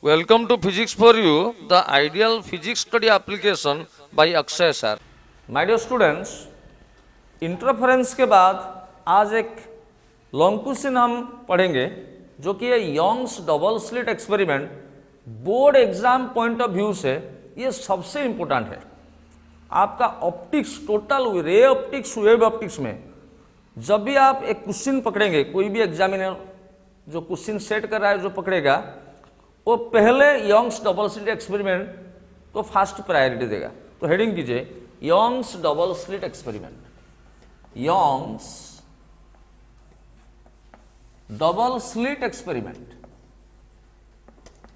Welcome to Physics for You, the ideal physics study application by Akshay sir. My dear students, interference के बाद आज एक long question हम पढ़ेंगे जो कि ये Young's double slit experiment board exam point of view से ये सबसे इंपॉर्टेंट है। आपका optics, total ray optics, wave optics में जब भी आप एक क्वेश्चन पकड़ेंगे, कोई भी एग्जामिनर जो क्वेश्चन सेट कर रहा है जो पकड़ेगा, वो पहले यंग्स डबल स्लिट एक्सपेरिमेंट को फर्स्ट प्रायोरिटी देगा। तो हेडिंग कीजिए Young's double slit experiment. Young's double slit experiment,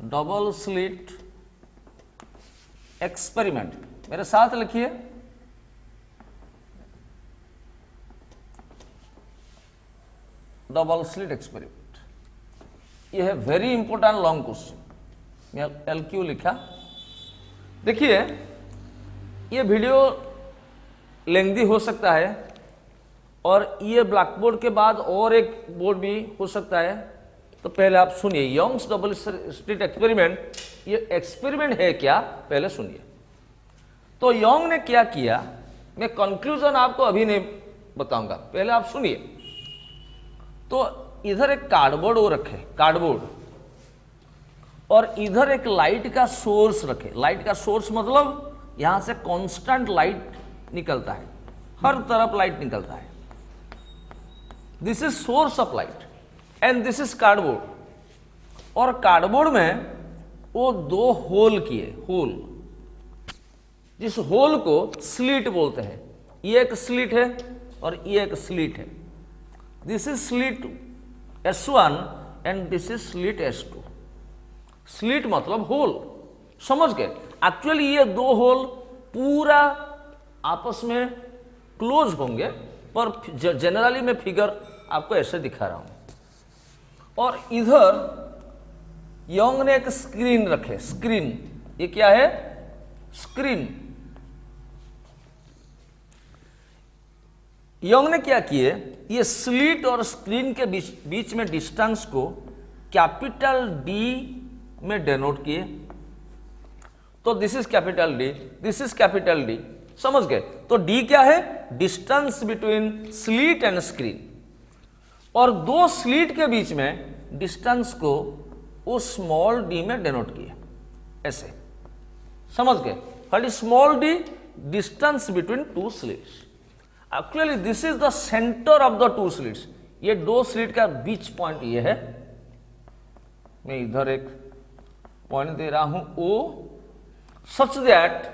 double slit experiment, मेरे साथ लिखिए। डबल स्लिट एक्सपेरिमेंट, ये है वेरी इंपॉर्टेंट लॉन्ग क्वेश्चन। मैं LQ लिखा। देखिए, ये वीडियो लेंथी हो सकता है और ये ब्लैक बोर्ड के बाद और एक बोर्ड भी हो सकता है। तो पहले आप सुनिए, यंग्स डबल स्लिट एक्सपेरिमेंट, ये एक्सपेरिमेंट है क्या, पहले सुनिए। तो यंग ने क्या किया, मैं कंक्लूजन आपको अभी नहीं बताऊंगा, पहले आप सुनिए। तो इधर एक कार्डबोर्ड वो रखे, कार्डबोर्ड, और इधर एक लाइट का सोर्स रखे। लाइट का सोर्स मतलब यहां से कांस्टेंट लाइट निकलता है, हर तरफ लाइट निकलता है। This is source of light and this is cardboard. और कार्डबोर्ड में वो दो होल किए, होल, जिस होल को स्लिट बोलते हैं। ये एक स्लिट है और ये एक स्लिट है। This is slit S1 and this is slit S2। Slit मतलब होल, समझ गए। एक्चुअली ये दो होल पूरा आपस में क्लोज होंगे, पर जनरली मैं फिगर आपको ऐसे दिखा रहा हूं। और इधर यंग ने एक स्क्रीन रखे, स्क्रीन, ये क्या है, स्क्रीन। यंग ने क्या किए, ये स्लिट और स्क्रीन के बीच में डिस्टेंस को कैपिटल D में डेनोट किए। तो this is capital D, this is capital D, समझ गए। तो D क्या है, distance between slit and screen. और दो स्लिट के बीच में डिस्टेंस को वो स्मॉल d में डेनोट किए, ऐसे, समझ गए। What is small d, distance between two slits. Actually this is the centre of the two slits. ये दो स्लिट का बीच पॉइंट ये है। मैं इधर एक पॉइंट दे रहा हूं O, सच दैट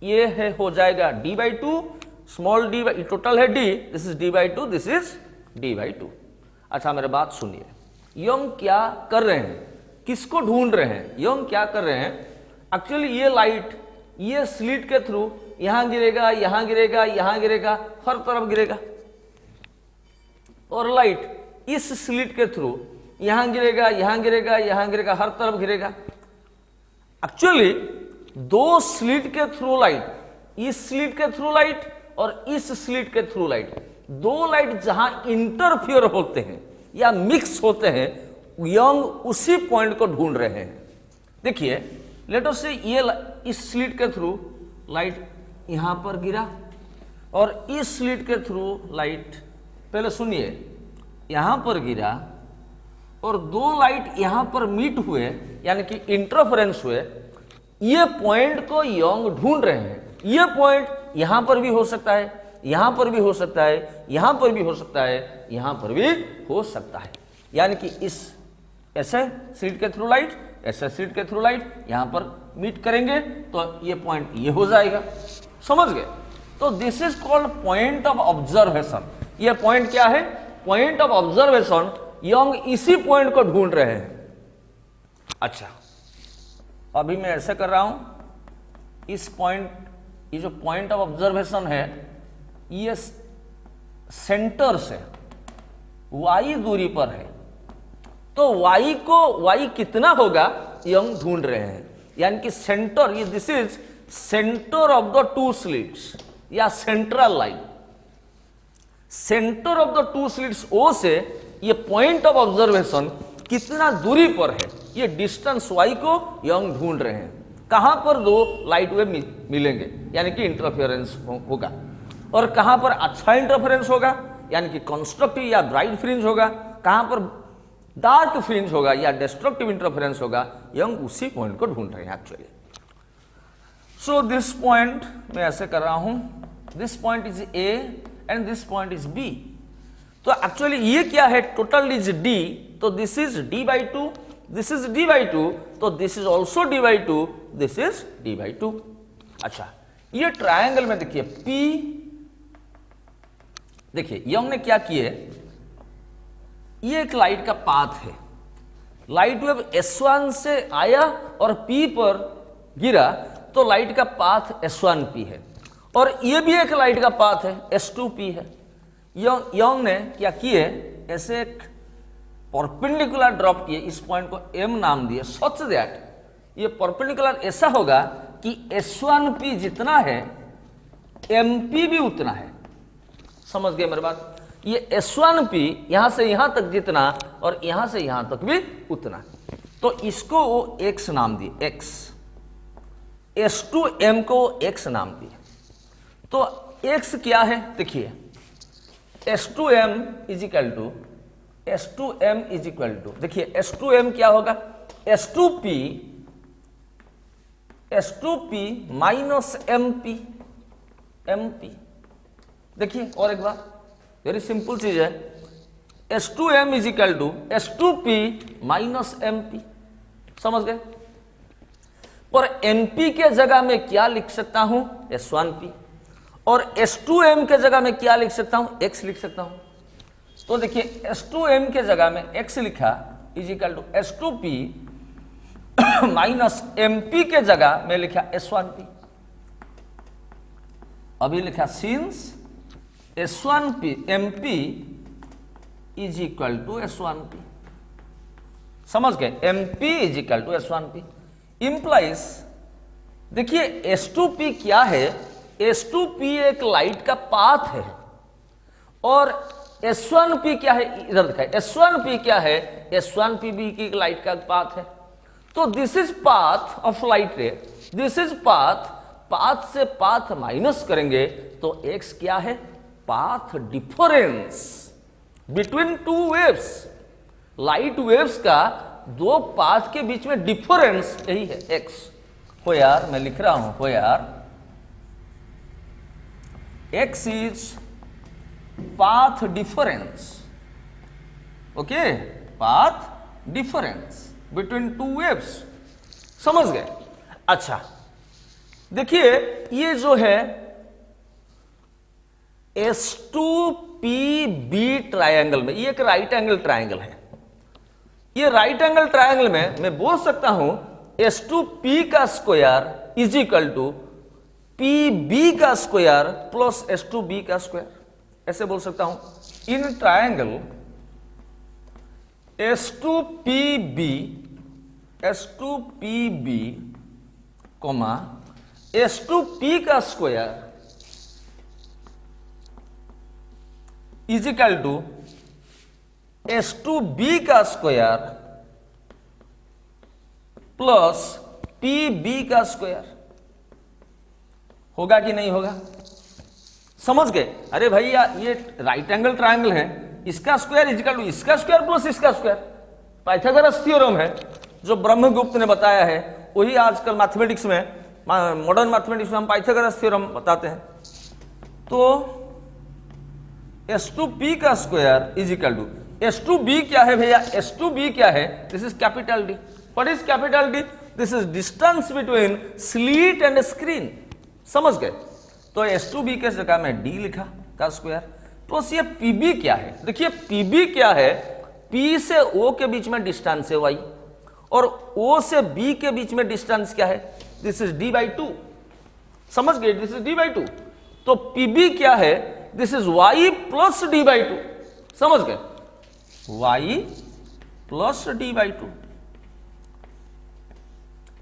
ये है, हो जाएगा D/2, स्मॉल d, टोटल है D, this is D/2, this is D/2। अच्छा, मेरे बात सुनिए। यंग क्या कर रहे हैं, किसको ढूंढ रहे हैं, यंग क्या कर रहे हैं। एक्चुअली ये लाइट ये स्लिट के थ्रू यहां गिरेगा, यहां गिरेगा, यहां गिरेगा, हर तरफ गिरेगा। और लाइट इस स्लिट के थ्रू यहां गिरेगा, यहां गिरेगा, यहां गिरेगा, हर तरफ गिरेगा। एक्चुअली दो स्लिट के थ्रू लाइट, इस स्लिट के थ्रू लाइट और इस स्लिट के थ्रू लाइट, दो लाइट जहां इंटरफियर होते हैं या मिक्स होते हैं, यंग उसी पॉइंट को ढूंढ रहे हैं। देखिए, लेट अस से ये इस स्लिट के थ्रू लाइट यहां पर गिरा और इस स्लिट के थ्रू लाइट, पहले सुनिए, यहां पर गिरा और दो लाइट यहां पर मीट हुए, यानी कि इंटरफेरेंस हुए। ये पॉइंट को यंग ढूंढ रहे हैं। ये पॉइंट यहां पर भी हो सकता है, यहां पर भी हो सकता है, यहां पर भी हो सकता है, यहां पर भी हो सकता है। यानी कि इस ऐसे स्लिट के थ्रू लाइट, ऐसे स्लिट के थ्रू लाइट यहां पर मीट करेंगे तो ये पॉइंट ये हो जाएगा, समझ गए। तो this is called point of observation. ये पॉइंट क्या है, पॉइंट ऑफ ऑब्जर्वेशन। यंग इसी पॉइंट को ढूंढ रहे हैं। अच्छा, अभी मैं ऐसे कर रहा हूं, इस पॉइंट, ये जो पॉइंट ऑफ ऑब्जर्वेशन है, ये सेंटर से y दूरी पर है। तो y कितना होगा, यंग ढूंढ रहे हैं। यानी कि सेंटर, ये this is centre of the two slits या central line. Centre of the two slits O से ये पॉइंट ऑफ ऑब्जर्वेशन कितना दूरी पर है ये डिस्टेंस y को यंग ढूंढ रहे हैं, कहां पर दो लाइट वेव मिलेंगे यानी कि इंटरफेरेंस होगा, और कहां पर अच्छा इंटरफेरेंस होगा यानी कि कंस्ट्रक्टिव या ब्राइट फ्रिंज होगा, कहां पर डार्क फ्रिंज होगा या डिस्ट्रक्टिव इंटरफेरेंस होगा, यंग उसी पॉइंट को ढूंढ रहे हैं एक्चुअली। सो दिस पॉइंट मैं ऐसे कर रहा हूं, this point is A and this point is B. तो एक्चुअली ये क्या है, टोटल इज डी, तो this is D by two, this is D by two, तो this is also D by two, this is D by two. अच्छा, ये triangle में देखिए P, देखिए यंग ने क्या किए, ये एक लाइट का पाथ है, लाइट वेव S1 से आया और P पर गिरा, तो लाइट का पाथ S1P है, और ये भी एक लाइट का पाथ है S2P है। यंग ने क्या किए, ऐसे एक परपेंडिकुलर ड्रॉप किए, इस पॉइंट को M नाम दिए, सच दैट ये परपेंडिकुलर ऐसा होगा कि S1P जितना है MP भी उतना है। समझ गए मेरी बात, ये S1P यहां से यहां तक जितना और यहां से यहां तक भी उतना, तो इसको वो X नाम दिए, X, S2M को X नाम दिए। तो X क्या है, देखिए S2M is equal to, S2M is equal to, देखिए S2M क्या होगा, S2P माइनस MP। देखिए और एक बार, वेरी सिंपल चीज है, S2M is equal to S2P minus MP। समझ गए, और MP के जगह में क्या लिख सकता हूं, S1P, और S2M के जगह में क्या लिख सकता हूं, X लिख सकता हूं। तो देखिए S2M के जगह में X लिखा is equal to S2P minus MP के जगह में लिखा S1P। अभी लिखा since S1P MP is equal to S1P। समझ गए, MP is equal to S1P implies, देखिए S2P क्या है, S2P एक लाइट का पाथ है, और S1P क्या है, इधर दिखाए, S1P क्या है, S1P भी की लाइट का पाथ है। तो this is path of light रे, दिस इज पाथ, पाथ से पाथ माइनस करेंगे तो X क्या है, path difference between two waves, light waves का दो पाथ के बीच में डिफरेंस यही है X। हो यार मैं लिख रहा हूं, हो यार X is path difference, okay, path difference between two waves। समझ गए। अच्छा देखिए ये जो है S2PB ट्रायंगल में, ये एक राइट एंगल ट्रायंगल है, ये राइट एंगल ट्रायंगल में मैं बोल सकता हूं S2P का square is equal to PB का स्क्वायर प्लस S2B का स्क्वायर, ऐसे बोल सकता हूं। In triangle S2PB coma S2P का square is equal to S2B का स्क्वायर प्लस PB का स्क्वायर, होगा कि नहीं होगा, समझ गए। अरे भैया ये राइट एंगल ट्रायंगल है, इसका स्क्वायर इज इक्वल टू इसका स्क्वायर प्लस इसका स्क्वायर, पाइथागोरस थ्योरम है जो ब्रह्मगुप्त ने बताया है, वही आजकल मैथमेटिक्स में, मॉडर्न मैथमेटिक्स में हम पाइथागोरस थ्योरम बताते हैं। तो S2P का square is equal to S2B क्या है भैया, S2B क्या है, this is capital D। What is capital D, this is distance between slit and screen. समझ गए, तो S2B के जगह में D लिखा का स्क्वायर प्लस ये PB क्या है, देखिए PB क्या है, P से O के बीच में डिस्टेंस है y, और O से B के बीच में डिस्टेंस क्या है, दिस इज D/2। समझ गए, दिस इज D/2। तो PB क्या है, this is y plus D/2। समझ गए, y प्लस D/2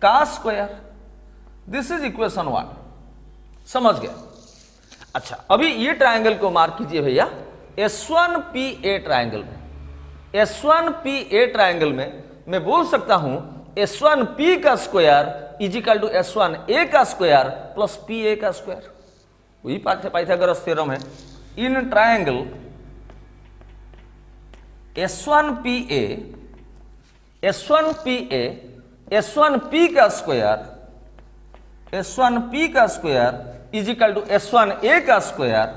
का स्क्वायर, दिस इज इक्वेशन 1। समझ गए। अच्छा अभी ये ट्रायंगल को मार्क कीजिए भैया S1PA ट्रायंगल में, S1PA ट्रायंगल में मैं बोल सकता हूं S1P का square is equal to S1A का स्क्वायर प्लस PA का स्क्वायर। वही पाइथागोरस थ्योरम है। इन ट्रायंगल S1PA S1P का square is equal to S1A का स्क्वायर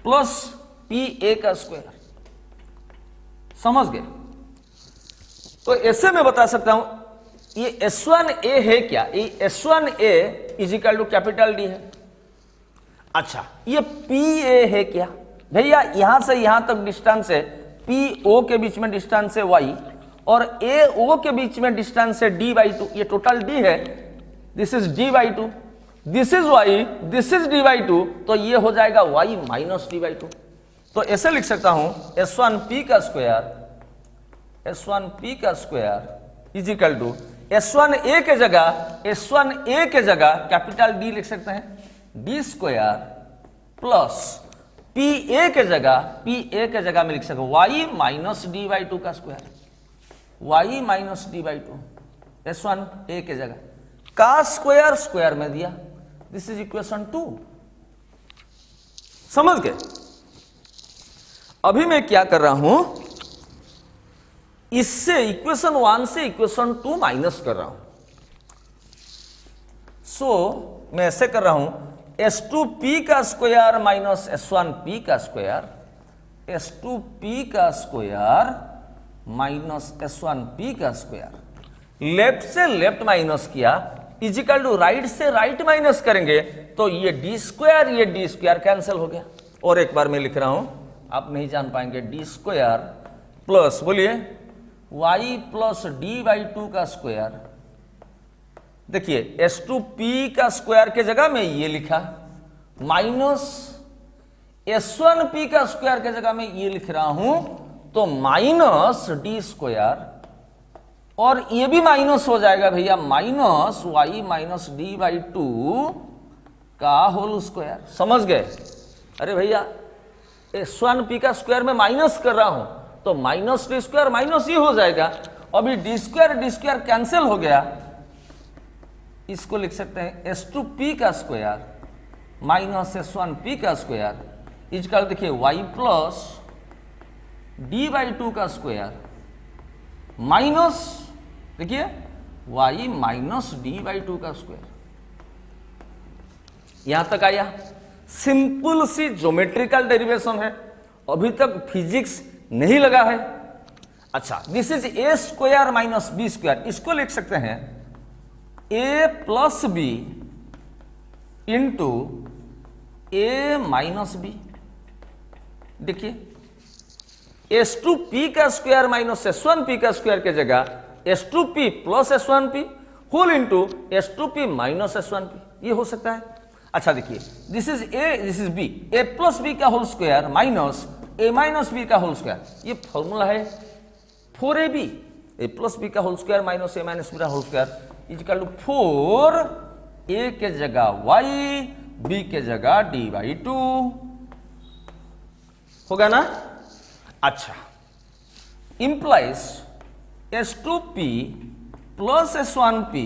प्लस PA का स्क्वायर। समझ गए? तो ऐसे मैं बता सकता हूं ये S1A है क्या? ये S1A is equal to capital D है। अच्छा, ये PA है क्या? भैया यहां से यहां तक डिस्टेंस है, PO के बीच में डिस्टेंस है y और AO के बीच में डिस्टेंस है d/2। ये टोटल d है, this is d/2, this is y, this is d/2, तो ये हो जाएगा y माइनस d/2। तो ऐसे लिख सकता हूं S1P का square is equal to S1A के जगह कैपिटल D लिख सकते हैं, d स्क्वायर प्लस PA के जगह में लिख सकते y माइनस d/2 का square, y minus d/2 S1A के जगह का स्क्वायर में दिया। This is equation 2। समझ गए? अभी मैं क्या कर रहा हूं, इससे इक्वेशन 1 से इक्वेशन 2 माइनस कर रहा हूं। मैं ऐसे कर रहा हूं S2P का स्क्वायर माइनस S1P का स्क्वायर, S2P का स्क्वायर माइनस S1P का स्क्वायर, लेफ्ट से लेफ्ट माइनस किया, इजिकल टू राइट से राइट माइनस करेंगे तो ये d स्क्वायर कैंसिल हो गया। और एक बार मैं लिख रहा हूं, आप नहीं जान पाएंगे, d स्क्वायर प्लस बोलिए y प्लस d/2 का स्क्वायर। देखिए S2P का स्क्वायर के जगह में ये लिखा, माइनस S1P का स्क्वायर के जगह में ये लिख रहा हूं, तो माइनस d स्क्वायर, और ये भी माइनस हो जाएगा भैया, माइनस y माइनस d/2 का होल स्क्वायर। समझ गए? अरे भैया S1P का स्क्वायर में माइनस कर रहा हूं तो माइनस d स्क्वायर माइनस ये हो जाएगा। अभी d स्क्वायर कैंसिल हो गया, इसको लिख सकते हैं S2P का स्क्वायर माइनस S1P का स्क्वायर इजकल, देखिए y प्लस d/2 का स्क्वायर माइनस, देखिए y माइनस d/2 का स्क्वायर। यहां तक आया। सिंपल सी ज्योमेट्रिकल डेरिवेशन है, अभी तक फिजिक्स नहीं लगा है। अच्छा, this is a square minus b square, इसको लिख सकते हैं a plus b into a minus b। देखिए S2P का स्क्वायर माइनस S1P का स्क्वायर के जगह S2P plus S1P whole into S2P minus S1P, ये हो सकता है। अच्छा देखिए, this is a, this is b, a plus b का whole square minus a minus b का होल स्क्वायर, ये फॉर्मूला है 4ab, a प्लस b का whole square minus a minus b का whole square is equal to 4a के जगह y, b के जगह d/2 होगा ना। अच्छा, implies S2P plus S1P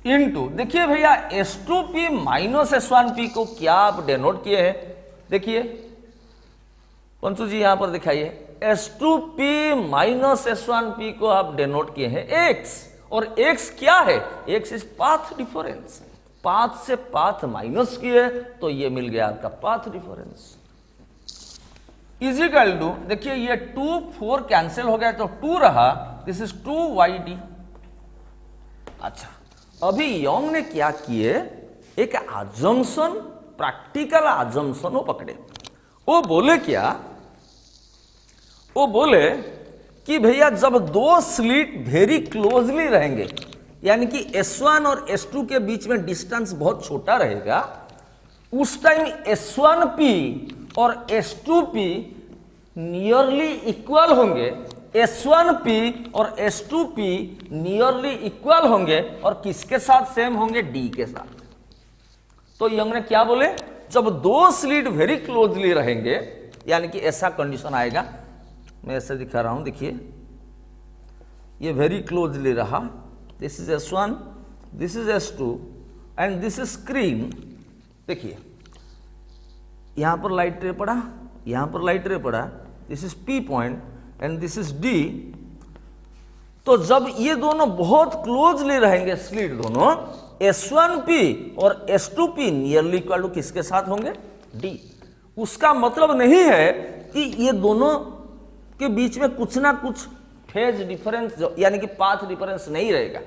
into, देखिए भैया S2P माइनस S1P को क्या आप डेनोट किए हैं? देखिए पंचू जी यहां पर दिखाइए, S2P माइनस S1P को आप डेनोट किए हैं x, और x क्या है? x is path difference, path से पाथ माइनस किए तो ये मिल गया आपका पाथ डिफरेंस इजिकल टू, देखिए ये 2 4 कैंसिल हो गया तो 2 रहा, दिस इज 2yd। अच्छा, अभी यंग ने क्या किए, एक अजम्पशन, प्रैक्टिकल अजम्पशन वो पकड़े। वो बोले क्या, वो बोले कि भैया जब दो स्लिट वेरी क्लोजली रहेंगे, यानी कि S1 और S2 के बीच में डिस्टेंस बहुत छोटा रहेगा, उस टाइम S1P और S2P नियरली इक्वल होंगे, S1P और S2P नियरली इक्वल होंगे, और किसके साथ सेम होंगे? D के साथ। तो यंग ने क्या बोले, जब दो स्लिट वेरी क्लोजली रहेंगे, यानी कि ऐसा कंडीशन आएगा, मैं ऐसे दिखा रहा हूं, देखिए ये वेरी क्लोजली रहा, this is S1, this is S2 and this is screen. देखिए यहां पर लाइट रे पड़ा, यहां पर लाइट रे पड़ा, this is P point and this is D। तो जब ये दोनों बहुत क्लोजली रहेंगे स्लिट दोनों, S1P और S2P नियरली इक्वल टू किसके साथ होंगे? D। उसका मतलब नहीं है कि ये दोनों के बीच में कुछ ना कुछ फेज डिफरेंस यानी कि पाथ डिफरेंस नहीं रहेगा,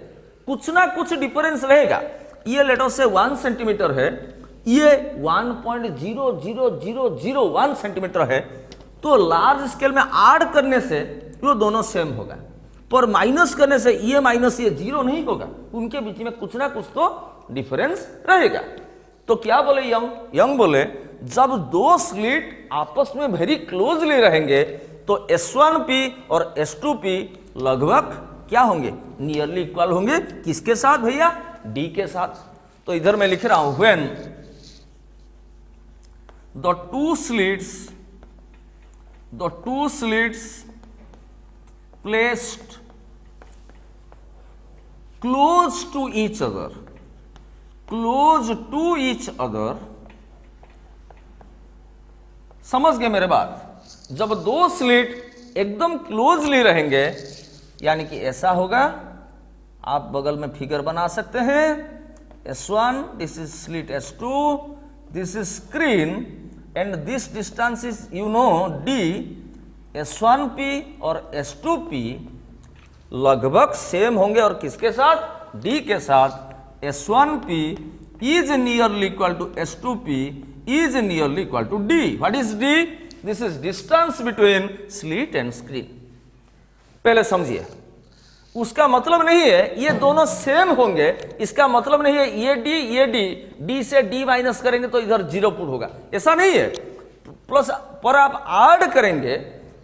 कुछ ना कुछ डिफरेंस रहेगा। ये लेट अस से 1 सेंटीमीटर है, ये 1.00001 सेंटीमीटर है, तो लार्ज स्केल में ऐड करने से ये दोनों सेम होगा, पर माइनस करने से ये माइनस ये जीरो नहीं होगा, उनके बीच में कुछ ना कुछ तो डिफरेंस रहेगा। तो क्या बोले यंग? यंग बोले जब दो स्लिट आपस में वेरी क्लोजली रहेंगे तो S1P और S2P लगभग क्या होंगे? नियरली इक्वल होंगे। किसके साथ भैया? D के साथ। तो इधर मैं लिख रहा हूं when the two slits placed close to each other, समझ गए मेरे बात? जब दो स्लिट एकदम क्लोजली रहेंगे यानी कि ऐसा होगा, आप बगल में फिगर बना सकते हैं, S1, this is slit S2, this is screen and this distance is D। S1P और S2P लगभग सेम होंगे और किसके साथ? D के साथ। S1P is nearly equal to S2P is nearly equal to D. What is D? This is distance between slit and screen. पहले समझिए, उसका मतलब नहीं है ये दोनों सेम होंगे, इसका मतलब नहीं है ये D से D माइनस करेंगे तो इधर 0 पुट होगा, ऐसा नहीं है। प्लस पर आप ऐड करेंगे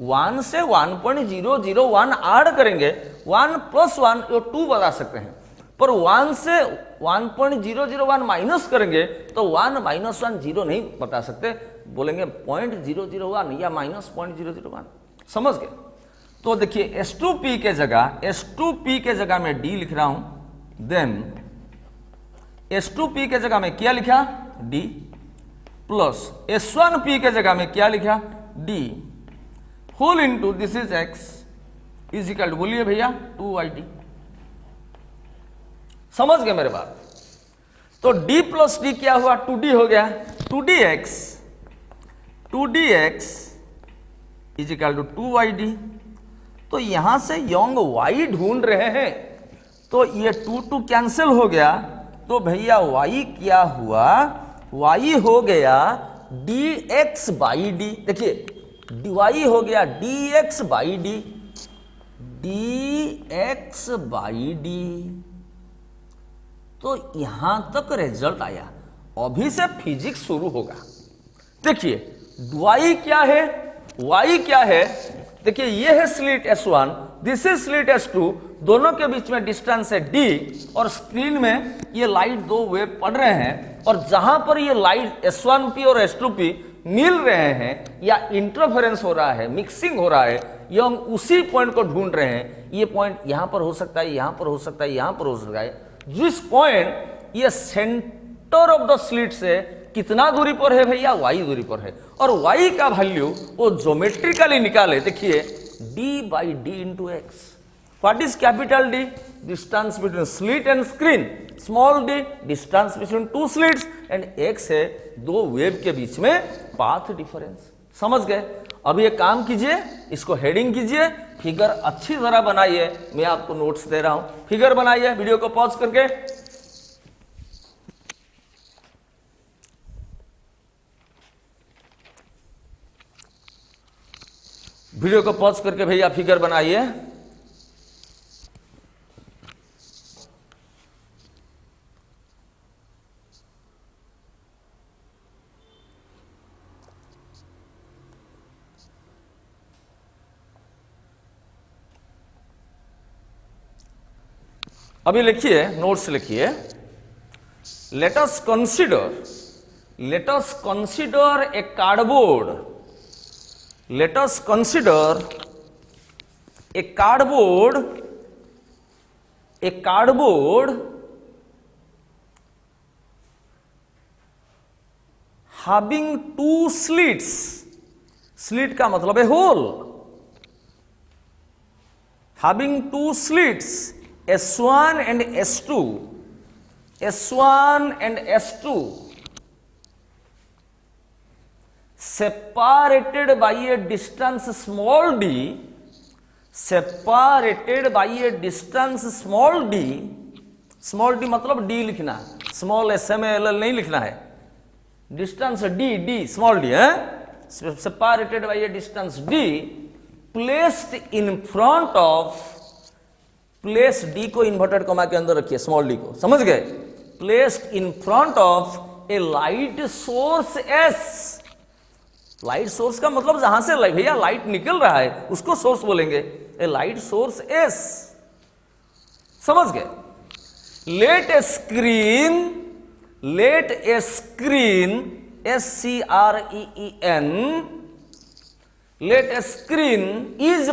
1 से 1.001 ऐड करेंगे, 1 + 1 ये 2 बता सकते हैं, पर 1 से 1.001 माइनस करेंगे तो 1 - 1 0 नहीं बता सकते, बोलेंगे 0.001 या -0.001। समझ गए? तो देखिए S2P के जगह मैं D लिख रहा हूं, देन S2P के जगह में क्या लिखा? D प्लस S1P के जगह में क्या लिखा? D whole into this is X is equal to, बोलिए भैया, 2YD। समझ गए मेरे बात? तो D प्लस D क्या हुआ? 2D हो गया, 2DX is equal to 2YD। तो यहां से यंग Y ढूंढ रहे हैं, तो ये 2 कैंसिल हो गया, तो भैया Y क्या हुआ? Y हो गया dx/d। देखिए y हो गया dx/d, dx/d। तो यहां तक रिजल्ट आया, अभी से फिजिक्स शुरू होगा। देखिए y क्या है? y क्या है? देखिए ये है slit S1, this is slit S2, दोनों के बीच में डिस्टेंस है D, और स्क्रीन में ये लाइट दो वेव पड़ रहे हैं, और जहां पर ये लाइट S1P और S2P मिल रहे हैं या इंटरफेरेंस हो रहा है, मिक्सिंग हो रहा है, ये हम उसी पॉइंट को ढूंढ रहे हैं। ये पॉइंट यहां पर हो सकता है, यहां पर हो सकता है, यहां पर हो सकता है। जिस पॉइंट ये सेंटर ऑफ द स्लिट से कितना दूरी पर है भैया? y दूरी पर है, और y का वैल्यू वो ज्योमेट्रिकली निकाले। देखिए d/d into x, what is capital D? Distance between slit and screen, small d distance between 2 slits, and x है दो वेव के बीच में पाथ डिफरेंस। समझ गए? अब ये काम कीजिए, इसको हेडिंग कीजिए, फिगर अच्छी तरह बनाइए, मैं आपको नोट्स दे रहा हूं, फिगर बनाइए वीडियो को पॉज करके। वीडियो को पॉज करके भैया फिगर बनाइए। अभी लिखिए, नोट्स लिखिए। Let us consider a cardboard, let us consider A cardboard having two slits. Slit का मतलब है hole. Having two slits, S1 and S2. S1 and S2 separated by a distance small d, separated by a distance small d, small d मतलब d लिखना है, small small नहीं लिखना है, distance d small d है, separated by a distance d, placed in front of, place D को inverted comma के अंदर रखिए, स्मॉल डी को, समझ गए, placed in front of A light source S. Light source का मतलब जहां से भैया लाइट निकल रहा है उसको सोर्स बोलेंगे, ए लाइट सोर्स एस, समझ गए. Let a screen SCREEN, let a screen is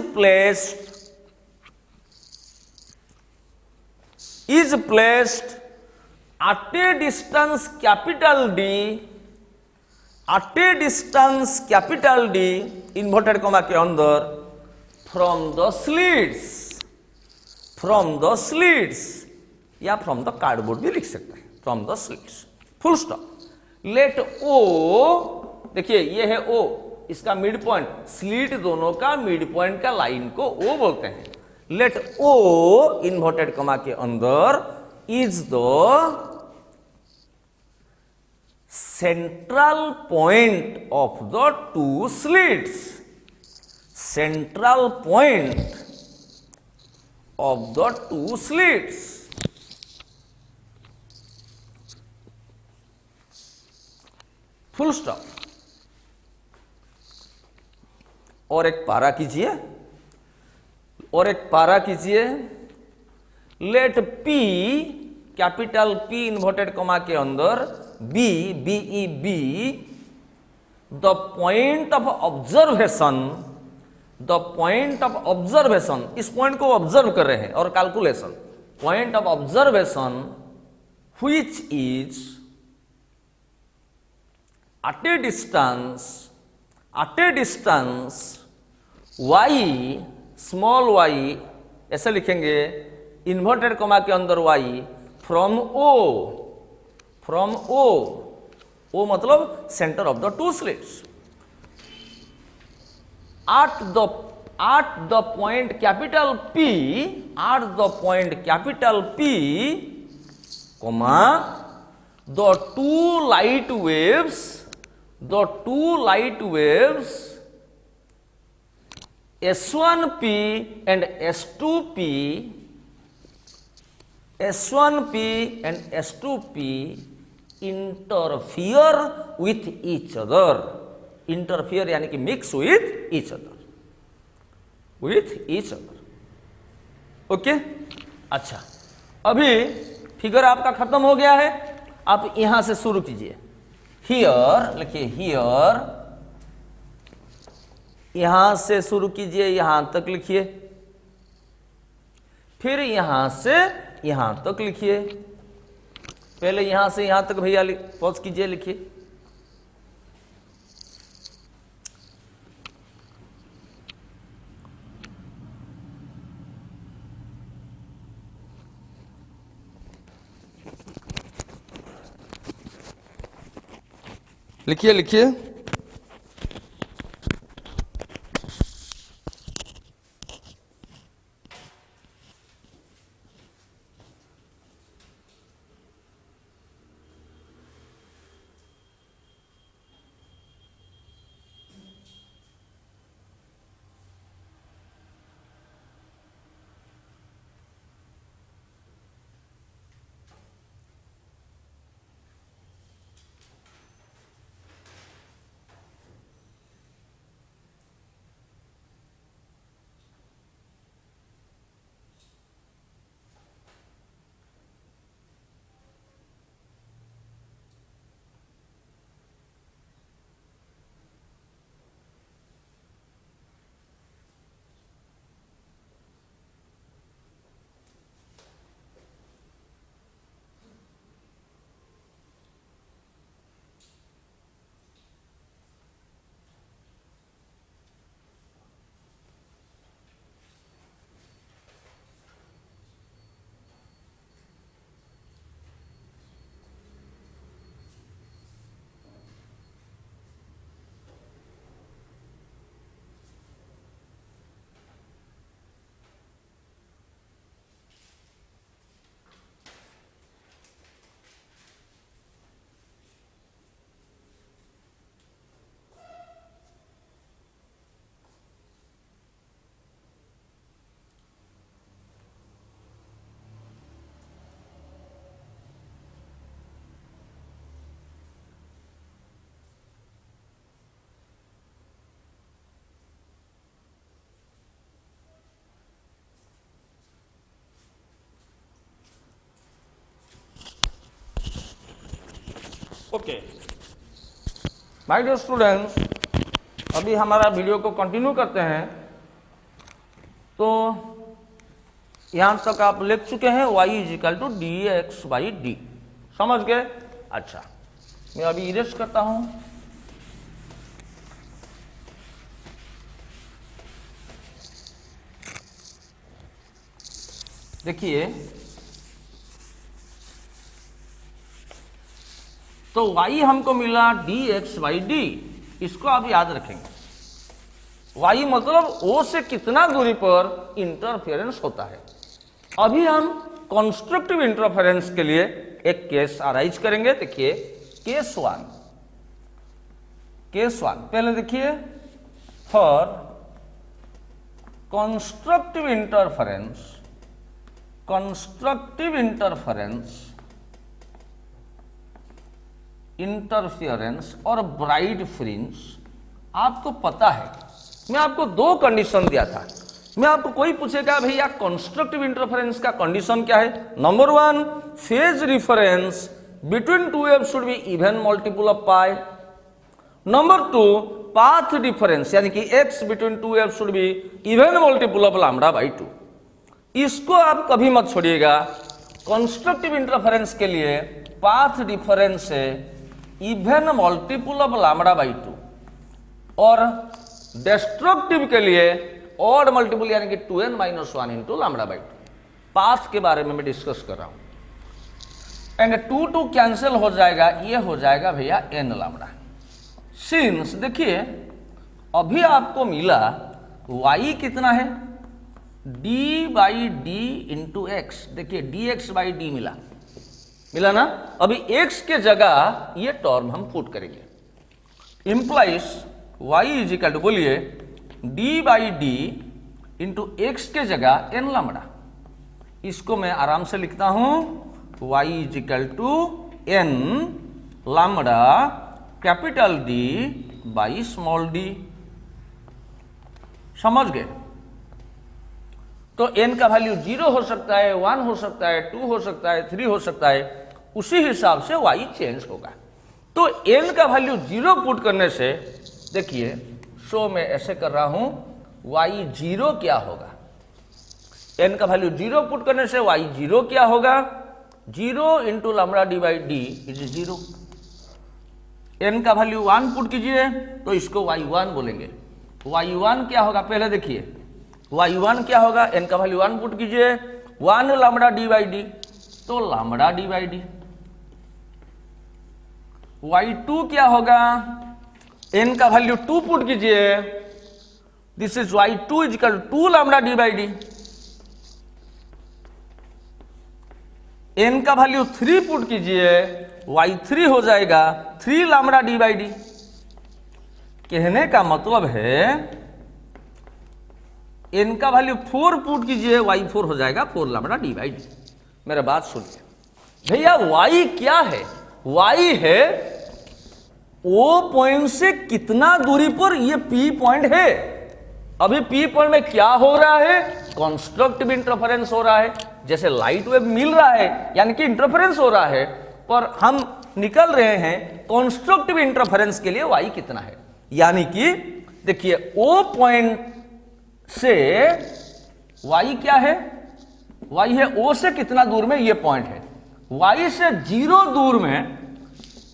placed at a distance capital D, at a distance capital D inverted comma के अंदर from the slits या from the cardboard भी लिख सकते हैं, from the slits, full stop. Let O, देखिए ये है O, इसका मिड पॉइंट, स्लीट दोनों का मिड पॉइंट का लाइन को O बोलते हैं. लेट O इन्वर्टेड कमा के अंदर is the central point of the two slits, central point of the two slits. Full stop. और एक पारा कीजिए, let P, capital P inverted comma के अंदर B, BE, the point of observation, इस point को observe कर रहे हैं और calculation, point of observation which is at a distance y, small y, ऐसे लिखेंगे इन्वर्टेड कॉमा के अंदर y, फ्रॉम O मतलब centre of the two slits, at the point capital P, comma, the two light waves S1P and S2P interfere with each other. Interfere यानी कि mix with each other. Okay, अच्छा, अभी figure आपका खत्म हो गया है. आप यहां से शुरू कीजिए. हियर लिखिए, हियर, यहां से शुरू कीजिए, यहां तक लिखिए, फिर यहां से यहां तक लिखिए. पहले यहां से यहां तक भैया पॉज कीजिए, लिखिए. लिखिए. ओके माय डियर स्टूडेंट्स, अभी हमारा वीडियो को कंटिन्यू करते हैं। तो यहां तक आप लिख चुके हैं y is equal to D X by D, समझ गए? अच्छा, मैं अभी इरेज करता हूं। देखिए, तो y हमको मिला डी एक्स बाई डी, इसको आप याद रखेंगे। y मतलब O से कितना दूरी पर इंटरफेरेंस होता है। अभी हम कंस्ट्रक्टिव इंटरफेरेंस के लिए एक केस अराइज करेंगे। देखिए केस वन, पहले देखिए, फॉर कंस्ट्रक्टिव इंटरफेरेंस और ब्राइट फ्रिंज, आपको पता है मैं आपको दो कंडीशन दिया था। मैं आपको कोई पूछेगा भैया कंस्ट्रक्टिव इंटरफेरेंस का कंडीशन क्या है? Number one, phase difference between two wave should be even multiple of pi. Number two, path difference यानी कि x between two wave should be even multiple of lambda by 2। इसको आप कभी मत छोड़िएगा। Constructive interference के लिए पाथ डिफरेंस है even multiple of lambda by 2 और डिस्ट्रक्टिव के लिए ऑड मल्टीपल यानी कि 2n - 1 into lambda by 2। Path के बारे में मैं डिस्कस कर रहा हूं। एंड 2 कैंसिल हो जाएगा, ये हो जाएगा भैया n लैम्डा। सिंस देखिए अभी आपको मिला y कितना है, d by D into x. देखिए dx बाई डी मिला ना। अभी x के जगह ये टर्म हम पुट करेंगे, implies y is equal to, बोलिए, d by D into X के जगह n लैम्डा। इसको मैं आराम से लिखता हूं, y is equal to n lambda capital D by small d। समझ गए? तो n का वैल्यू 0 हो सकता है, 1 हो सकता है, 2 हो सकता है, 3 हो सकता है, उसी हिसाब से y चेंज होगा। तो n का वैल्यू 0 पुट करने से, देखिए शो में ऐसे कर रहा हूं, y0 क्या होगा? n का वैल्यू 0 पुट करने से y0 क्या होगा? 0 into lambda D by D is 0। n का वैल्यू 1 पुट कीजिए तो इसको y1 बोलेंगे। y1 क्या होगा? पहले देखिए y1 क्या होगा? n का वैल्यू 1 पुट कीजिए, 1 लैम्डा डी बाई डी, तो lambda D by D. y2 क्या होगा? n का वैल्यू 2 पुट कीजिए, this is y2 is equal to 2 lambda D by D. n का वैल्यू 3 पुट कीजिए, y3 हो जाएगा 3 लैम्डा डी बाई डी। कहने का मतलब है n का वैल्यू 4 पुट कीजिए, y4 हो जाएगा 4 लैम्डा डी बाई डी। मेरा बात सुनिए भैया, y क्या है? y है O पॉइंट से कितना दूरी पर ये P पॉइंट है। अभी P पॉइंट में क्या हो रहा है? कंस्ट्रक्टिव इंटरफेरेंस हो रहा है। जैसे लाइट वेव मिल रहा है यानी कि इंटरफेरेंस हो रहा है, पर हम निकल रहे हैं कंस्ट्रक्टिव इंटरफेरेंस के लिए y कितना है। यानी कि देखिए O पॉइंट से y क्या है? y है O से कितना दूर में ये पॉइंट है। y से 0 दूर में,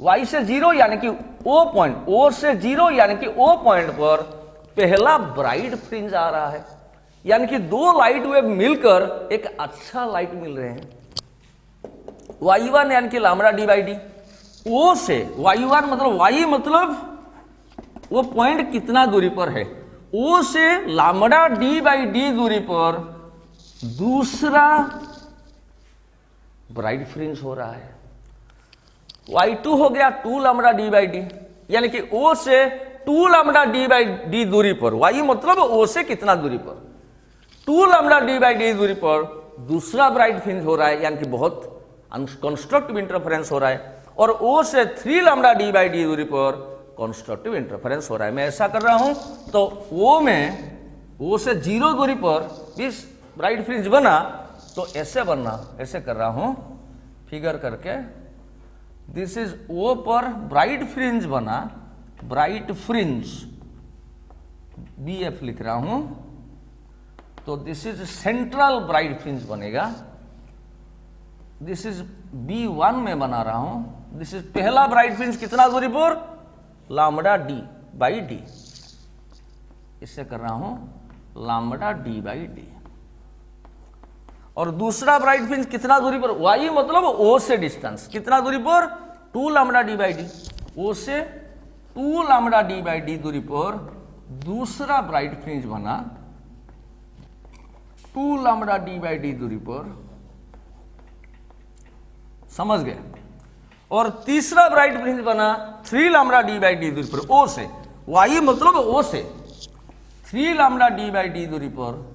y से 0 यानी कि O पॉइंट, O से 0 यानी कि O पॉइंट पर पहला ब्राइट फ्रिंज आ रहा है। यानी कि दो लाइट वेव मिलकर एक अच्छा लाइट मिल रहे हैं। y1 यानी कि lambda D by D. O से y1 मतलब y मतलब वो पॉइंट कितना दूरी पर है। O से लैम्डा डी बाई डी दूरी पर दूसरा ब्राइट फ्रिंज हो रहा है। y2 हो गया 2 लैम्डा डी बाई डी, यानी कि O से 2 लैम्डा डी बाई डी दूरी पर, y मतलब O से कितना दूरी पर, 2 लैम्डा डी बाई डी दूरी पर दूसरा ब्राइट फ्रिंज हो रहा है, यानी कि बहुत कंस्ट्रक्टिव इंटरफेरेंस हो रहा है। और O से 3 लैम्डा डी बाई डी दूरी पर कंस्ट्रक्टिव इंटरफेरेंस हो रहा है। मैं ऐसा कर रहा हूं तो O में O से 0 दूरी पर 20 ब्राइट फ्रिंज बना, तो ऐसे बनना, ऐसे कर रहा हूं फिगर करके, दिस इज ओ पर ब्राइट फ्रिंज बना, ब्राइट फ्रिंज BF लिख रहा हूं, तो this is central bright fringe बनेगा। दिस इज B1 में बना रहा हूं, दिस इज पहला ब्राइट फ्रिंज कितना दूरी पर, लैम्बडा D बाई D, इससे कर रहा हूं लैम्बडा D बाई D। और दूसरा ब्राइट फ्रिंज कितना दूरी पर, Y मतलब O से डिस्टेंस, कितना दूरी पर, 2 lambda D by D, O से 2 लैम्बडा D बाई D दूरी पर दूसरा ब्राइट फ्रिंज बना, 2 लैम्बडा D बाई D दूरी पर, समझ गए। और तीसरा ब्राइट फ्रिंज बना 3 लैम्बडा D बाई D दूरी पर, O से, Y मतलब O से 3 लैम्बडा D बाई D दूरी पर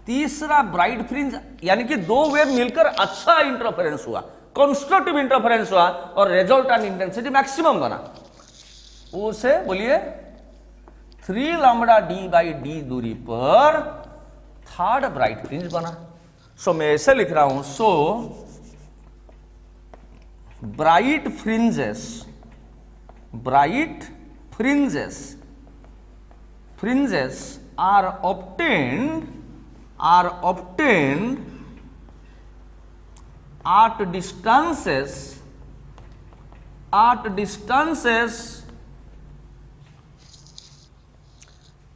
तीसरा ब्राइट फ्रिंज, यानी कि दो वेव मिलकर अच्छा इंटरफेरेंस हुआ, कंस्ट्रक्टिव इंटरफेरेंस हुआ और रिजल्टेंट इंटेंसिटी मैक्सिमम बना। O से बोलिए 3 लैम्बडा D बाई D दूरी पर थर्ड ब्राइट फ्रिंज बना। सो मैं ऐसे लिख रहा हूं, so bright fringes are obtained at distances,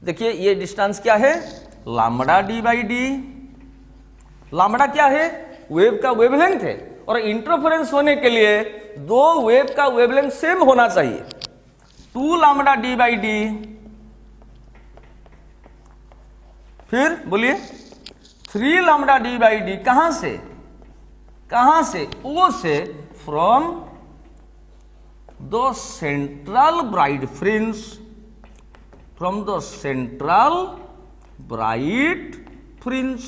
देखिए ये डिस्टेंस क्या है, lambda D by D। Lambda क्या है, वेव का वेवलेंथ है, और इंटरफेरेंस होने के लिए दो वेव का वेवलेंथ सेम होना चाहिए, 2 लैम्बडा D बाई D। फिर बोलिए 3 लैम्बडा D बाई D, कहां से, O से, from the central bright fringe, from the central bright fringe,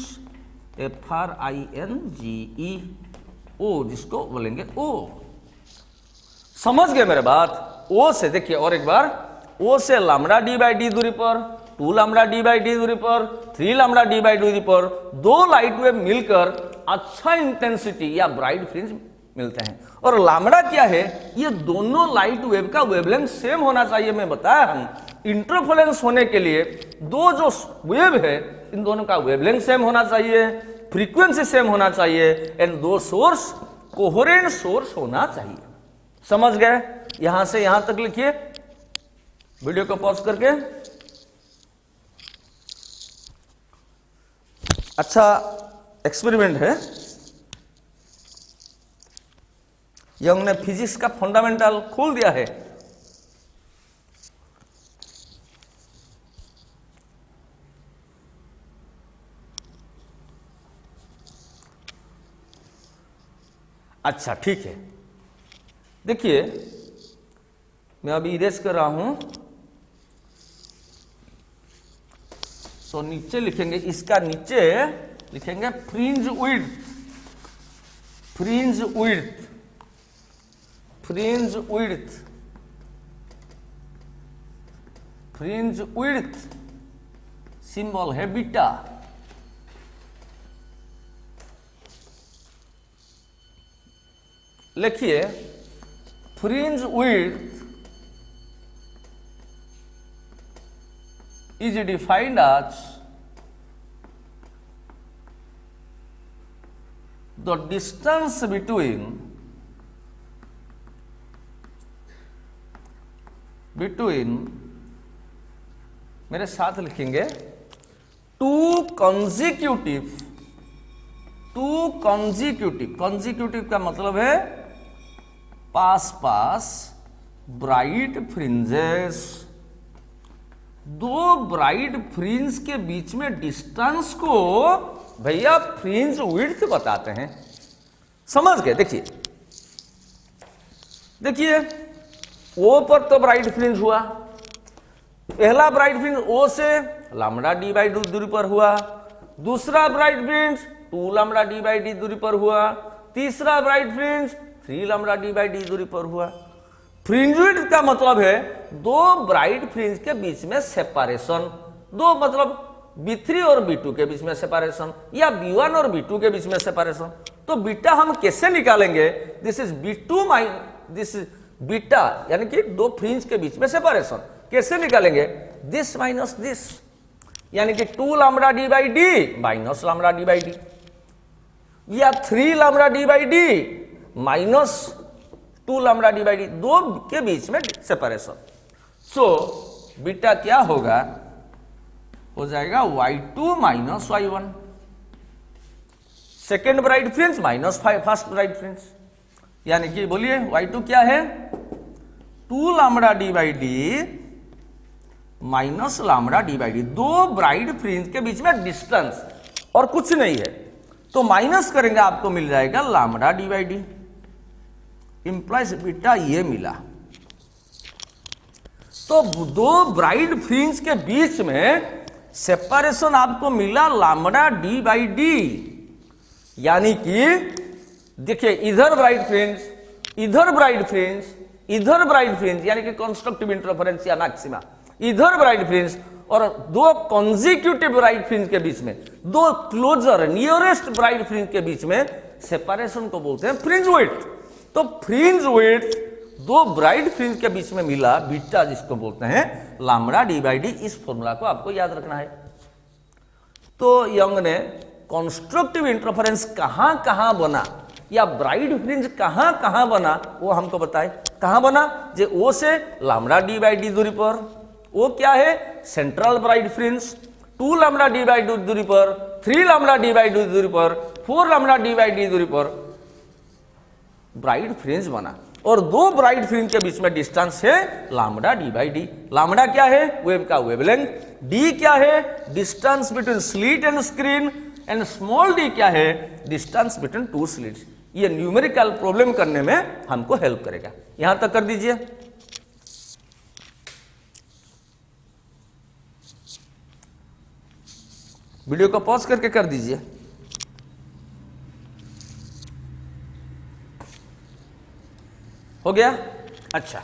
FRINGE, O जिसको बोलेंगे O। समझ गए मेरे बात। O से देखिए और एक बार, O से लैम्बडा D बाई D दूरी पर, 2 लैम्बडा D बाई D दूरी पर, 3 लैम्बडा D बाई D दूरी पर दो लाइट वेव मिलकर अच्छा इंटेंसिटी या ब्राइट फ्रिंज मिलते हैं। और लैम्बडा क्या है, ये दोनों लाइट वेव का वेवलेंथ सेम होना चाहिए। मैं बताया हम इंटरफेरेंस होने के लिए दो जो वेव है इन दोनों का वेवलेंथ सेम होना चाहिए, फ्रीक्वेंसी सेम होना चाहिए, एंड दो सोर्स कोहेरेंट सोर्स होना चाहिए। समझ गए। यहां से यहां तक लिखिए, वीडियो को पॉज करके। अच्छा एक्सपेरिमेंट है, यंग ने फिजिक्स का फंडामेंटल खोल दिया है। अच्छा ठीक है, देखिए मैं अभी इरेज कर रहा हूं, तो नीचे लिखेंगे, इसका नीचे लिखेंगे fringe width, fringe width, fringe width, fringe width symbol है बीटा। लिखिए fringe width is defined as the distance between मेरे साथ लिखेंगे टू कंजिक्यूटिव का मतलब है पास पास ब्राइट फ्रिंजेस, दो ब्राइट फ्रिंज के बीच में डिस्टेंस को भैया फ्रिंज विड्थ बताते हैं। समझ गए। देखिए देखिए ओ पर तो ब्राइट फ्रिंज हुआ, पहला ब्राइट फ्रिंज ओ से लैम्बडा डी बाई डी दूरी पर हुआ, दूसरा bright fringe 2 lambda D by D दूरी पर हुआ, तीसरा bright fringe 3 lambda D by D दूरी पर हुआ। फ्रिंज विड्थ का मतलब है दो ब्राइट फ्रिंज के बीच में सेपरेशन, दो मतलब B3 और B2 के बीच में सेपरेशन, या B1 और B2 के बीच में सेपरेशन। तो बीटा हम कैसे निकालेंगे, this is B2 this beta यानी कि दो फ्रिंज के बीच में सेपरेशन कैसे निकालेंगे? दिस माइनस दिस, यानी कि 2 lambda D by D minus lambda D by D, या 3 lambda D by D minus 2 lambda D by D, दो के बीच में सेपरेशन। सो बीटा क्या होगा? हो जाएगा y2 minus y1, second bright fringe minus first bright fringe, यानी कि बोलिए y2 क्या है? 2 lambda D by D minus lambda D by D, दो ब्राइट फ्रिंज के बीच में डिस्टेंस और कुछ नहीं है, तो माइनस करेंगे आपको मिल जाएगा lambda D by D, implies beta ये मिला। तो दो ब्राइट फ्रिंज के बीच में सेपरेशन आपको मिला लैम्बडा डी बाई डी, यानी कि देखिए इधर ब्राइट फ्रिंज, इधर ब्राइट फ्रिंज, इधर ब्राइट फ्रिंज, यानी कि कंस्ट्रक्टिव इंटरफेरेंस या मैक्सिमा, इधर ब्राइट फ्रिंज और दो कॉन्जिक्यूटिव ब्राइट फ्रिंज के बीच में, दो क्लोजर नियरेस्ट ब्राइट फ्रिंज के बीच में सेपरेशन को बोलते हैं फ्रिंज विड्थ। तो फ्रिंज विड्थ दो ब्राइट फ्रिंज के बीच में मिला बीटा, जिसको बोलते हैं लैम्बडा डी बाई डी। इस फॉर्मूला को आपको याद रखना है। तो यंग ने कंस्ट्रक्टिव इंटरफेरेंस कहां कहां बना या ब्राइट फ्रिंज कहां कहां बना वो हमको बताए। कहां बना? जे ओ से लैम्बडा डी बाई डी दूरी पर, वो क्या है? Central bright fringe, 2 lambda D by D दूरी पर, 3 लैम्बडा डी बाई डी दूरी पर, 4 लैम्बडा डी बाई डी दूरी पर ब्राइट फ्रिंज बना, और दो ब्राइट फ्रिंज के बीच में डिस्टेंस है lambda D by D. Lambda क्या है? वेव का वेवलेंथ। डी क्या है? Distance between slit and screen, and small D क्या है? Distance between two slits. ये न्यूमेरिकल प्रॉब्लम करने में हमको हेल्प करेगा। यहां तक कर दीजिए। वीडियो को पॉज करके कर दीजिए। हो गया? अच्छा,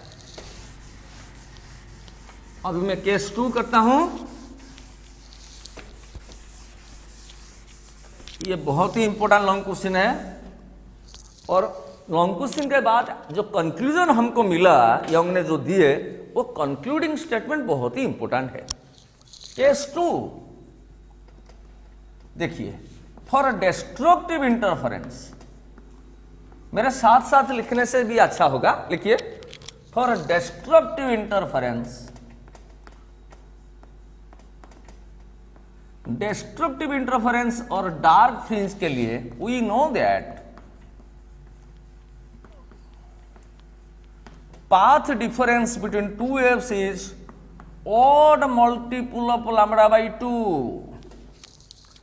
अभी मैं केस 2 करता हूं। ये बहुत ही इंपॉर्टेंट लॉन्ग क्वेश्चन है, और लॉन्ग क्वेश्चन के बाद जो कंक्लूजन हमको मिला यंग ने जो दिए, वो कंक्लूडिंग स्टेटमेंट बहुत ही इंपॉर्टेंट है। केस 2 देखिए, फॉर डिस्ट्रक्टिव इंटरफेरेंस, मेरे साथ साथ लिखने से भी अच्छा होगा, लिखिए for destructive interference, destructive interference और डार्क फ्रिंज के लिए we know that path difference between two waves is odd multiple of lambda by 2।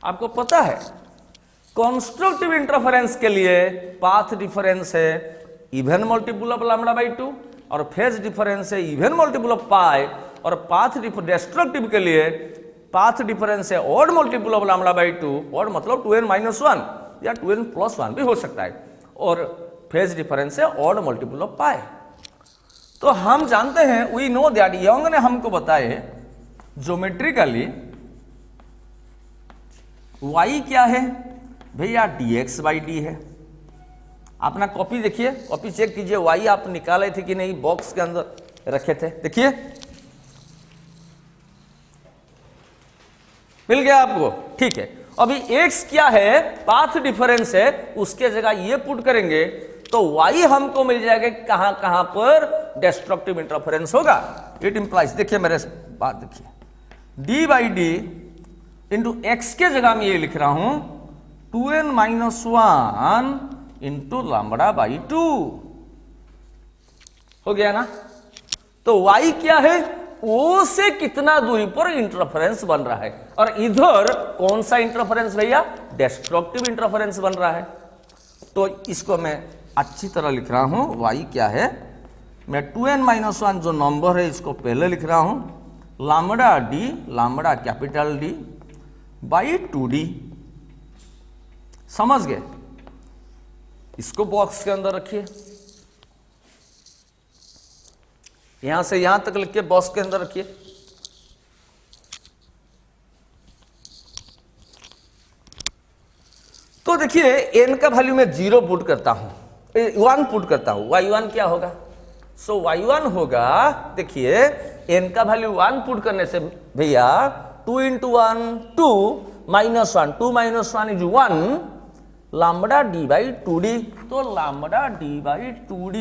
आपको पता है कंस्ट्रक्टिव इंटरफेरेंस के लिए पाथ डिफरेंस है even multiple of lambda by 2, और फेज डिफरेंस है इवन मल्टीपल ऑफ पाई, और पाथ डिस्ट्रक्टिव के लिए पाथ डिफरेंस है odd multiple of lambda by 2, odd मतलब 2n-1 या 2n+1 भी हो सकता है, और फेज डिफरेंस है ऑड मल्टीपल ऑफ पाई। तो हम जानते हैं, वी नो दैट, यंग ने हमको बताए ज्योमेट्रिकली y क्या है भैया? dx बाई डी है। अपना कॉपी देखिए, कॉपी चेक कीजिए, y आप निकाले थे कि नहीं, बॉक्स के अंदर रखे थे, देखिए मिल गया आपको, ठीक है। अभी x क्या है? पाथ डिफरेंस है, उसके जगह ये पुट करेंगे तो y हमको मिल जाएगा कहां कहां पर डिस्ट्रक्टिव इंटरफेरेंस होगा। इट इंप्लाइज, देखिए मेरे बात देखिए, d by D into X के जगह में ये लिख रहा हूं 2n-1 इंटू लैम्बडा बाई 2, हो गया ना। तो y क्या है? O से कितना दूरी पर इंटरफेरेंस बन रहा है, और इधर कौन सा इंटरफेरेंस भैया? डिस्ट्रक्टिव इंटरफेरेंस बन रहा है। तो इसको मैं अच्छी तरह लिख रहा हूं, y क्या है? मैं 2n-1 जो नंबर है इसको पहले लिख रहा हूं, lambda D, lambda capital D by 2d। समझ गए? इसको बॉक्स के अंदर रखिए, यहां से यहां तक लिख के बॉक्स के अंदर रखिए। तो देखिए n का वैल्यू मैं 0 पुट करता हूं, y1 पुट करता हूं, y1 क्या होगा? सो y1 होगा, देखिए n का वैल्यू 1 पुट करने से भैया 2 into 1 2 minus 1 2 minus 1 is 1 lambda D by 2d। तो लैम्बडा डी बाई 2d,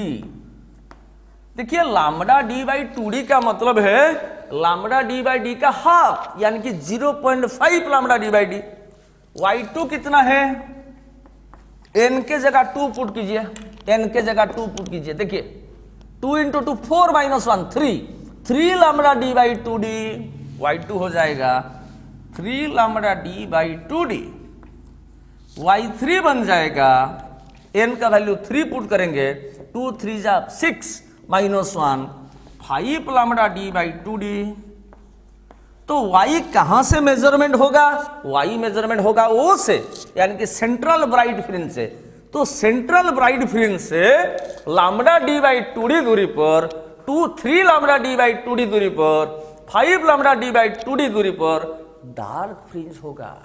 देखिए लैम्बडा डी बाई 2d का मतलब है लैम्बडा डी बाई डी का हाफ, यानी कि 0.5 lambda D by D. y2 कितना है? n के जगह 2 पुट कीजिए, n के जगह 2 पुट कीजिए, देखिए 2 into 2 4 minus 1 3 lambda D by 2d। y2 हो जाएगा 3 lambda D by 2d। y3 बन जाएगा, n का वैल्यू 3 पुट करेंगे, 2 3 जा 6 minus 1 5 lambda D by 2d। तो y कहां से मेजरमेंट होगा? y मेजरमेंट होगा O से, यानी कि सेंट्रल ब्राइट फ्रिंज से। तो सेंट्रल ब्राइट फ्रिंज से लैम्बडा डी बाई 2d दूरी पर 3 लैम्बडा डी बाई 2d दूरी पर 5 लैम्बडा डी बाई 2d दूरी पर डार्क फ्रिंज होगा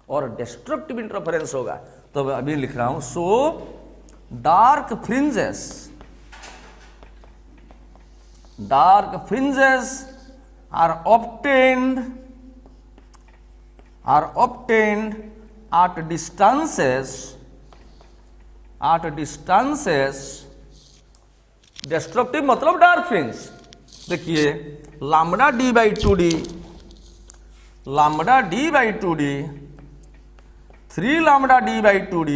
और डिस्ट्रक्टिव इंटरफेरेंस होगा। तो अभी लिख रहा हूं, so dark fringes are obtained at distances destructive मतलब डार्क फ्रिंज। देखिए lambda D by 2d 3 lambda D by 2d,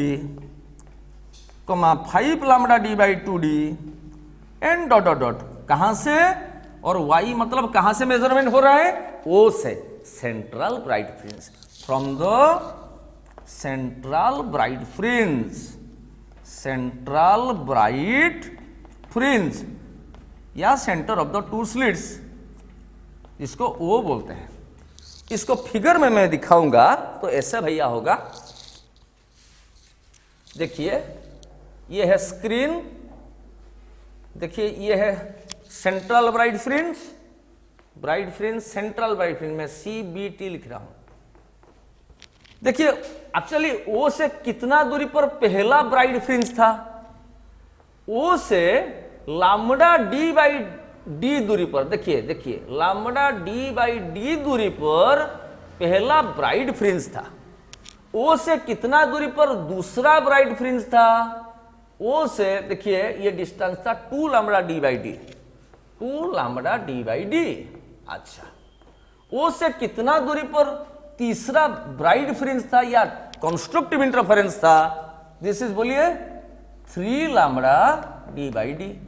5 lambda D by 2d and dot dot dot. कहां से? और y मतलब कहां से मेजरमेंट हो रहा है? O से, central bright fringe, from the central bright fringe या सेंटर ऑफ द 2 स्लिट्स, इसको O बोलते हैं। इसको फिगर में मैं दिखाऊंगा तो ऐसे भैया होगा, देखिए ये है स्क्रीन, देखिए ये है central bright fringe, central bright fringe में CBT लिख रहा हूं। देखिए एक्चुअली O से कितना दूरी पर पहला ब्राइट फ्रिंज था? O से लैम्बडा डी बाई डी दूरी पर, देखिए लैम्बडा डी बाई डी दूरी पर पहला ब्राइट फ्रिंज था। O से कितना दूरी पर दूसरा ब्राइट फ्रिंज था? O से देखिए ये डिस्टेंस था 2 lambda D by D, 2 lambda D by D. अच्छा, O से कितना दूरी पर तीसरा ब्राइट फ्रिंज था या कंस्ट्रक्टिव इंटरफेरेंस था? दिस इज बोलिए 3 लैम्बडा डी बाई डी।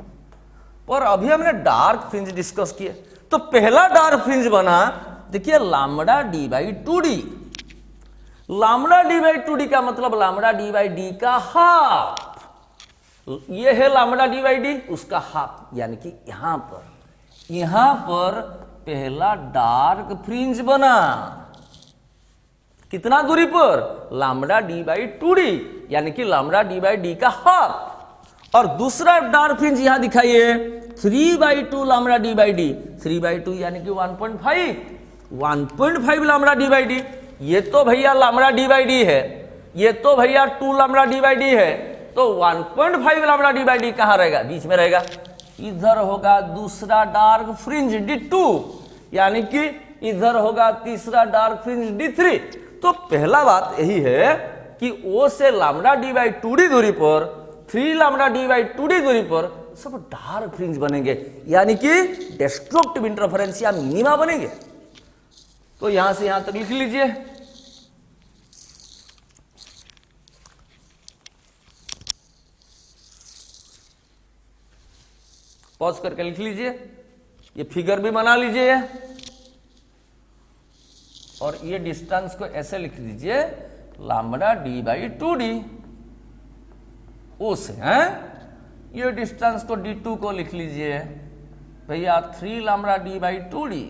और अभी हमने डार्क फ्रिंज डिस्कस किए, तो पहला डार्क फ्रिंज बना, देखिए lambda D by 2d। Lambda D by 2d का मतलब लैम्बडा डी बाई डी का हाफ, ये है लैम्बडा डी बाई डी, उसका हाफ, यानी कि यहां पर पहला डार्क फ्रिंज बना। कितना दूरी पर? लैम्बडा डी बाई 2d, यानी कि लैम्बडा डी बाई डी का हाफ। और दूसरा डार्क फ्रिंज यहां दिखाइए 3/2 लैम्बडा डी बाई डी, 3/2 यानी कि 1.5 लैम्बडा डी बाई डी। ये तो भैया लैम्बडा डी बाई डी है, ये तो भैया 2 लैम्बडा डी बाई डी है, तो 1.5 लैम्बडा डी बाई डी कहां रहेगा? बीच में रहेगा। इधर होगा दूसरा डार्क फ्रिंज D2, यानी कि इधर होगा तीसरा डार्क फ्रिंज D3। तो पहला बात यही है कि O से लैम्बडा डी बाई 2d दूरी पर 3 लैम्बडा डी बाई 2d दूरी पर सब डार्क फ्रिंज बनेंगे, यानी कि डिस्ट्रक्टिव इंटरफेरेंस या मिनिमा बनेंगे। तो यहां से यहां तक लिख लीजिए। पॉज करके लिख लीजिए, ये फिगर भी बना लीजिए और ये डिस्टेंस को ऐसे लिख दीजिए lambda D by 2d O से, हैं? ये डिस्टेंस को D2 को लिख लीजिए भैया 3 लैम्बडा डी बाई 2d।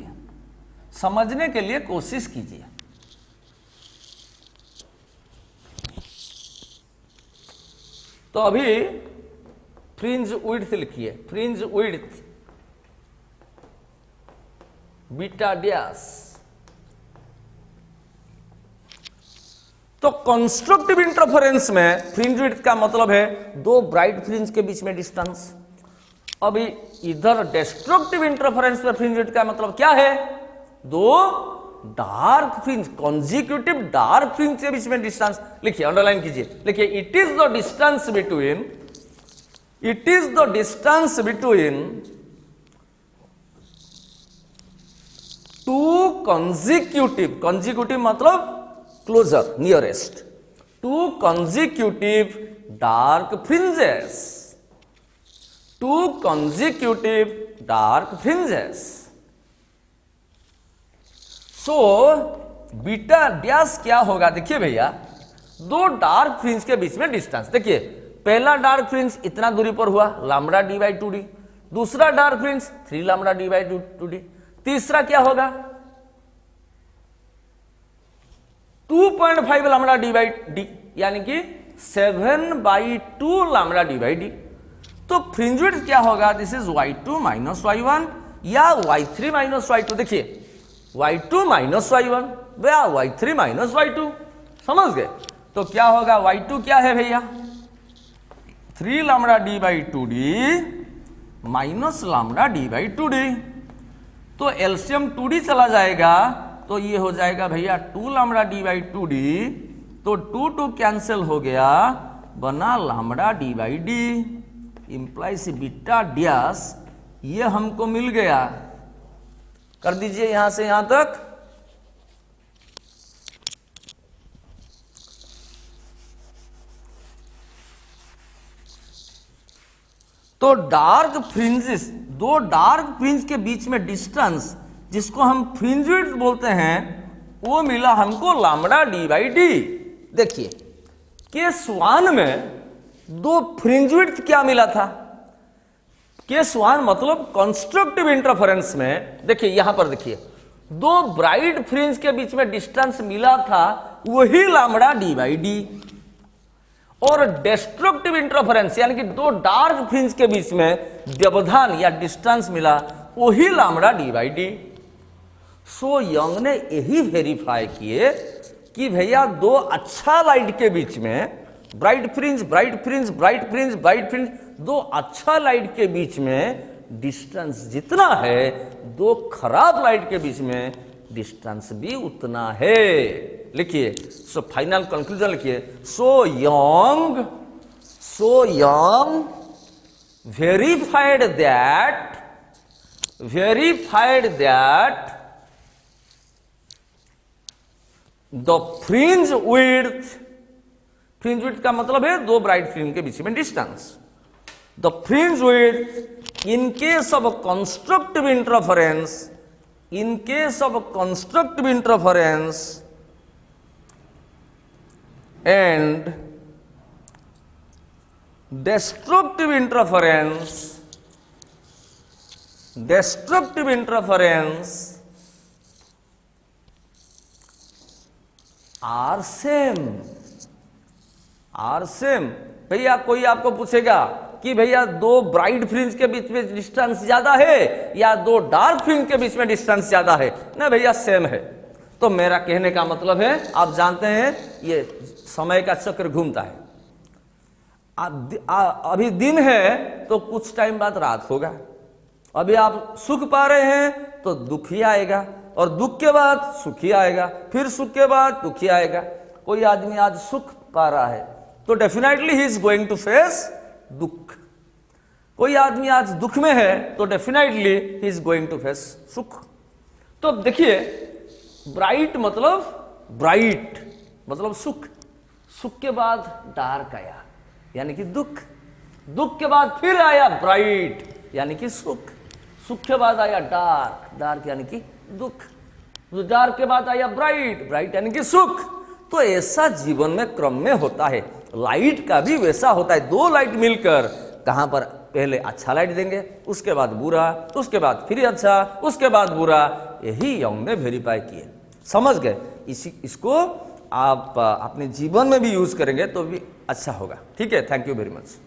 समझने के लिए कोशिश कीजिए। तो अभी फ्रिंज विड्थ लिखिए, फ्रिंज विड्थ बीटा डैश। तो कंस्ट्रक्टिव इंटरफेरेंस में फ्रिंज विड्थ का मतलब है दो ब्राइट फ्रिंज के बीच में डिस्टेंस। अभी इधर डिस्ट्रक्टिव इंटरफेरेंस में फ्रिंज विड्थ का मतलब क्या है? दो dark fringe, consecutive dark fringe के बीच में डिस्टेंस। लिखिए, अंडरलाइन कीजिए, लिखिए it is the distance between two consecutive मतलब closer, nearest, two consecutive dark fringes, so beta dash क्या होगा? देखिए भैया, दो डार्क फ्रिंज के बीच में डिस्टेंस, देखिए पहला डार्क फ्रिंज इतना दूरी पर हुआ लैम्बडा डी बाई 2d, दूसरा dark fringe 3 lambda D by 2d, तीसरा क्या होगा? 2.5 लैम्बडा डी बाई डी, यानी कि 7/2 लैम्बडा डी बाई डी। तो फ्रिंज विड्थ क्या होगा? This is y2 minus y1 या y3 माइनस y2। देखिए y2 माइनस y1 या y3 माइनस y2, समझ गए? तो क्या होगा? y2 क्या है भैया? 3 lambda D by 2d minus lambda D by 2d। तो एलसीएम 2d चला जाएगा, तो ये हो जाएगा भैया 2 लैम्बडा डी बाई 2d, तो 2 कैंसिल हो गया, बना lambda D by D, implies beta dash, ये हमको मिल गया। कर दीजिए यहां से यहां तक। तो डार्क फ्रिंजेस, दो डार्क फ्रिंज के बीच में डिस्टेंस जिसको हम फ्रिंज विड्थ बोलते हैं, वो मिला हमको लैम्बडा डी बाई डी। देखिए केस 1 में दो फ्रिंज विड्थ क्या मिला था? केस 1 मतलब कंस्ट्रक्टिव इंटरफेरेंस में, देखिए यहां पर देखिए दो ब्राइट फ्रिंज के बीच में डिस्टेंस मिला था, वही लैम्बडा डी बाई डी। और डिस्ट्रक्टिव इंटरफेरेंस यानी कि दो डार्क फ्रिंज के बीच में व्यवधान या डिस्टेंस मिला, वही lambda D by D. So young ने यही वेरीफाई किए कि भैया दो अच्छा लाइट के बीच में, ब्राइट फ्रिंज, दो अच्छा लाइट के बीच में डिस्टेंस जितना है, दो खराब लाइट के बीच में डिस्टेंस भी उतना है। लिखिए, सो फाइनल कंक्लूजन लिखिए, so young verified that the fringe width का मतलब है दो ब्राइट फ्रिंज के बीच में distance. The fringe width in case of constructive interference and destructive interference are same। भैया कोई आपको पूछेगा कि भैया दो ब्राइट फ्रिंज के बीच में डिस्टेंस ज्यादा है या दो डार्क फ्रिंज के बीच में डिस्टेंस ज्यादा है? ना भैया सेम है। तो मेरा कहने का मतलब है, आप जानते हैं ये समय का चक्र घूमता है। अभी दिन है तो कुछ टाइम बाद रात होगा। अभी आप सुख पा रहे हैं तो दुख ही आएगा, और दुख के बाद सुख ही आएगा, फिर सुख के बाद दुख ही आएगा। कोई आदमी आज सुख पा रहा है तो definitely he is going to face दुख। कोई आदमी आज दुख में है तो definitely he is going to face सुख। तो देखिए, ब्राइट मतलब सुख, सुख के बाद डार्क आया यानी कि दुख, दुख के बाद फिर आया ब्राइट यानी कि सुख, सुख के बाद आया डार्क यानी कि दुख, डार्क के बाद आया ब्राइट यानी कि सुख। तो ऐसा जीवन में क्रम में होता है। लाइट का भी वैसा होता है, दो लाइट मिलकर कहां पर पहले अच्छा लाइट देंगे, उसके बाद बुरा, उसके बाद फिर अच्छा, उसके बाद बुरा। यही यंग ने वेरीफाई किए। समझ गए? इसको आप अपने जीवन में भी यूज करेंगे तो भी अच्छा होगा। ठीक है, थैंक यू वेरी मच।